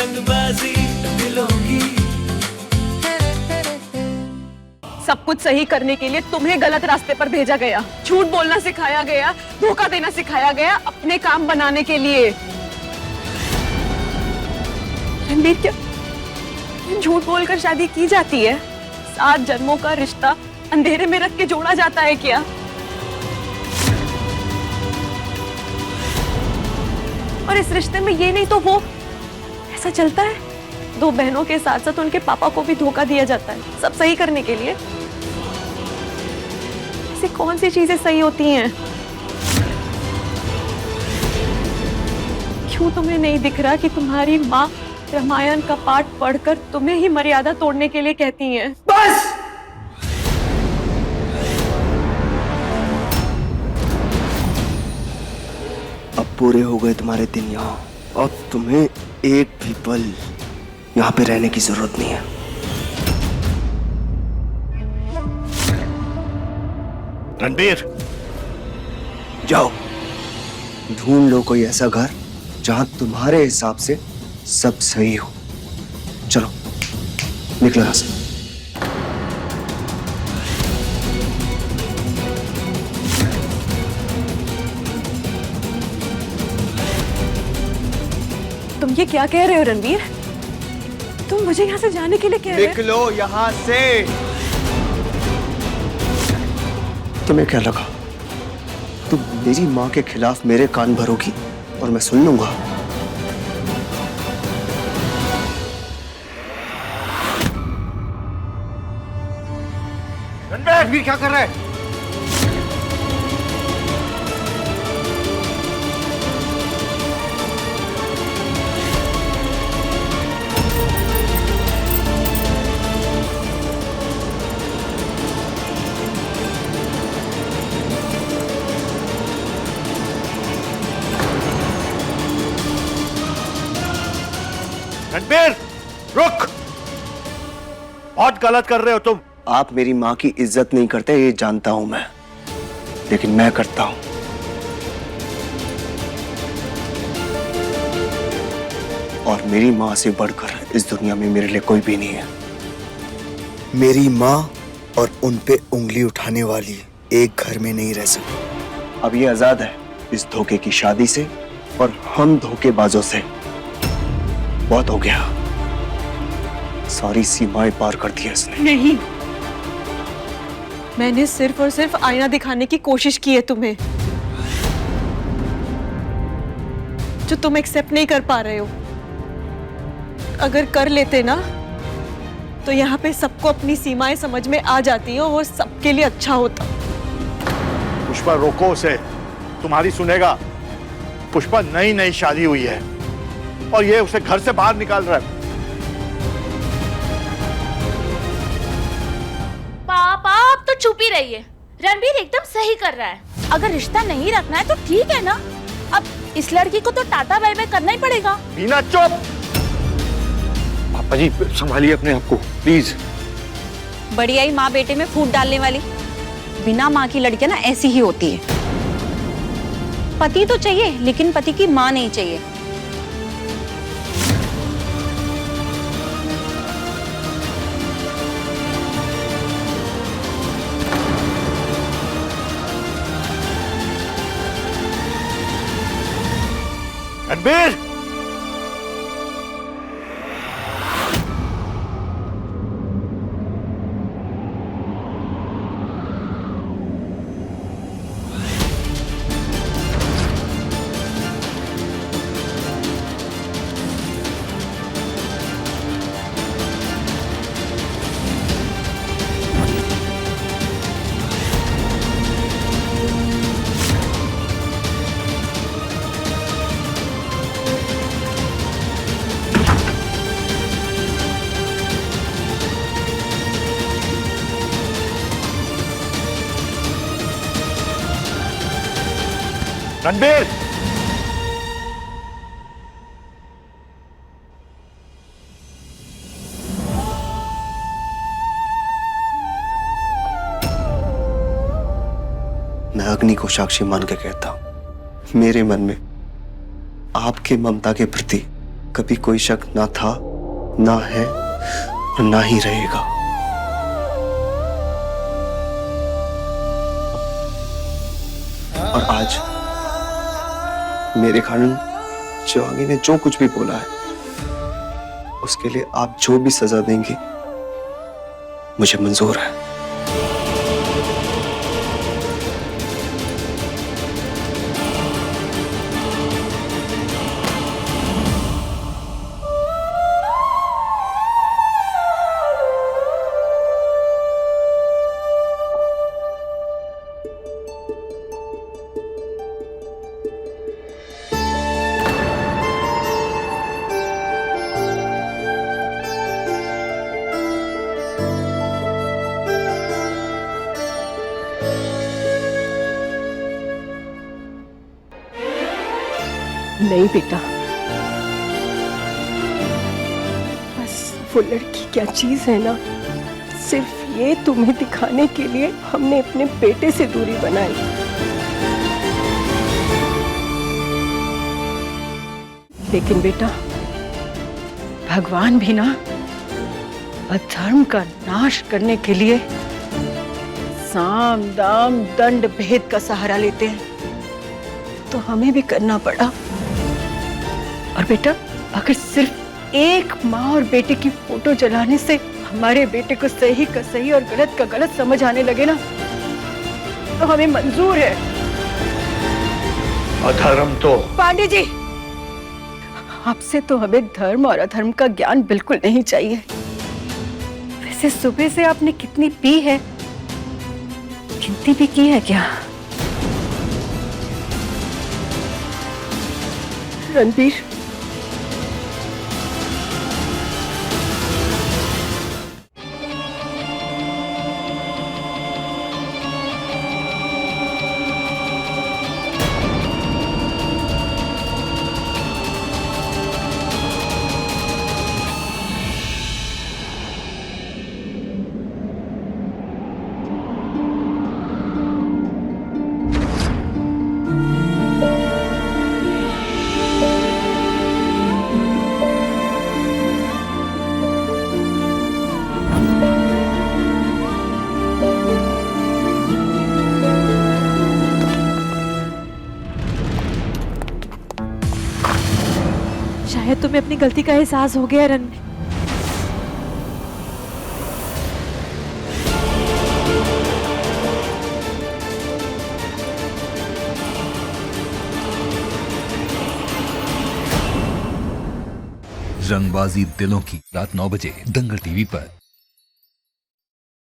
रंगबाजी दिलों की। सब कुछ सही करने के लिए तुम्हें गलत रास्ते पर भेजा गया, झूठ बोलना सिखाया गया, धोखा देना सिखाया गया, अपने काम बनाने के लिए। रणबीर, क्या झूठ बोलकर शादी की जाती है? 7 जन्मों का रिश्ता अंधेरे में रख के जोड़ा जाता है क्या? और इस रिश्ते में ये नहीं तो वो, ऐसा चलता है। 2 बहनों के साथ साथ उनके पापा को भी धोखा दिया जाता है, सब सही करने के लिए। ऐसी कौन सी चीजें सही होती हैं? क्यों तुम्हें नहीं दिख रहा कि तुम्हारी माँ रामायण का पाठ पढ़कर तुम्हें ही मर्यादा तोड़ने के लिए कहती हैं? बस! अब पूरे हो गए तुम्हारे दिन यहाँ। अब तुम्हें एक भी पल यहाँ पे रहने की जरूरत नहीं है। रणबीर, जाओ, ढूंढ लो कोई ऐसा घर जहां तुम्हारे हिसाब से सब सही हो। चलो, निकलो यहां से। तुम ये क्या कह रहे हो रणवीर? तुम मुझे यहाँ से जाने के लिए कह रहे हो? निकलो यहां से। तुम्हें क्या लगा तुम मेरी माँ के खिलाफ मेरे कान भरोगी और मैं सुन लूंगा? रणबीर क्या कर रहा है? रणबीर, रुक! बहुत गलत कर रहे हो तुम। आप मेरी माँ की इज्जत नहीं करते, ये जानता हूं मैं, लेकिन मैं करता हूं। और मेरी माँ से बढ़कर इस दुनिया में मेरे लिए कोई भी नहीं है। मेरी माँ और उन पे उंगली उठाने वाली एक घर में नहीं रह सकती। अब ये आजाद है इस धोखे की शादी से और हम धोखेबाजों से। बहुत हो गया, सारी सीमाएं पार कर दी इसने। नहीं, मैंने सिर्फ और सिर्फ आईना दिखाने की कोशिश की है तुम्हें, जो तुम एक्सेप्ट नहीं कर पा रहे हो। अगर कर लेते ना तो यहाँ पे सबको अपनी सीमाएं समझ में आ जाती हो और सबके लिए अच्छा होता। पुष्पा, रोको उसे, तुम्हारी सुनेगा। पुष्पा नई नई शादी हुई है और ये उसे घर से बाहर निकाल रहा है। पापा, आप तो चुप ही रहिए। रणबीर एकदम सही कर रहा है। अगर रिश्ता नहीं रखना है तो ठीक है ना, अब इस लड़की को तो टाटा बाय बाय करना ही पड़ेगा। बीना, चुप! पापा जी, संभालिए अपने आप को प्लीज। बड़ी आई माँ बेटे में फूट डालने वाली। बिना माँ की लड़कियां ना ऐसी ही होती है। पति तो चाहिए लेकिन पति की माँ नहीं चाहिए। रणबीर! रणबीर! मैं अग्नि को साक्षी मान के कहता हूं, मेरे मन में आपके ममता के प्रति कभी कोई शक ना था, ना है और ना ही रहेगा। और आज मेरे कारण शिवांगी ने जो कुछ भी बोला है, उसके लिए आप जो भी सजा देंगे मुझे मंजूर है। नहीं बेटा, बस वो लड़की क्या चीज है ना, सिर्फ ये तुम्हें दिखाने के लिए हमने अपने बेटे से दूरी बनाई। लेकिन बेटा, भगवान भी ना अधर्म का नाश करने के लिए साम दाम दंड भेद का सहारा लेते हैं, तो हमें भी करना पड़ा। और बेटा, अगर सिर्फ एक माँ और बेटे की फोटो जलाने से हमारे बेटे को सही का सही और गलत का गलत समझ आने लगे ना, तो हमें मंजूर है। अधर्म तो पांडे जी, आपसे तो हमें धर्म और अधर्म का ज्ञान बिल्कुल नहीं चाहिए। वैसे सुबह से आपने कितनी पी है, गिनती भी की है क्या? रणबीर, शायद तुम्हें अपनी गलती का एहसास हो गया रणबीर। रंगबाजी दिलों की, रात 9 बजे दंगल टीवी पर।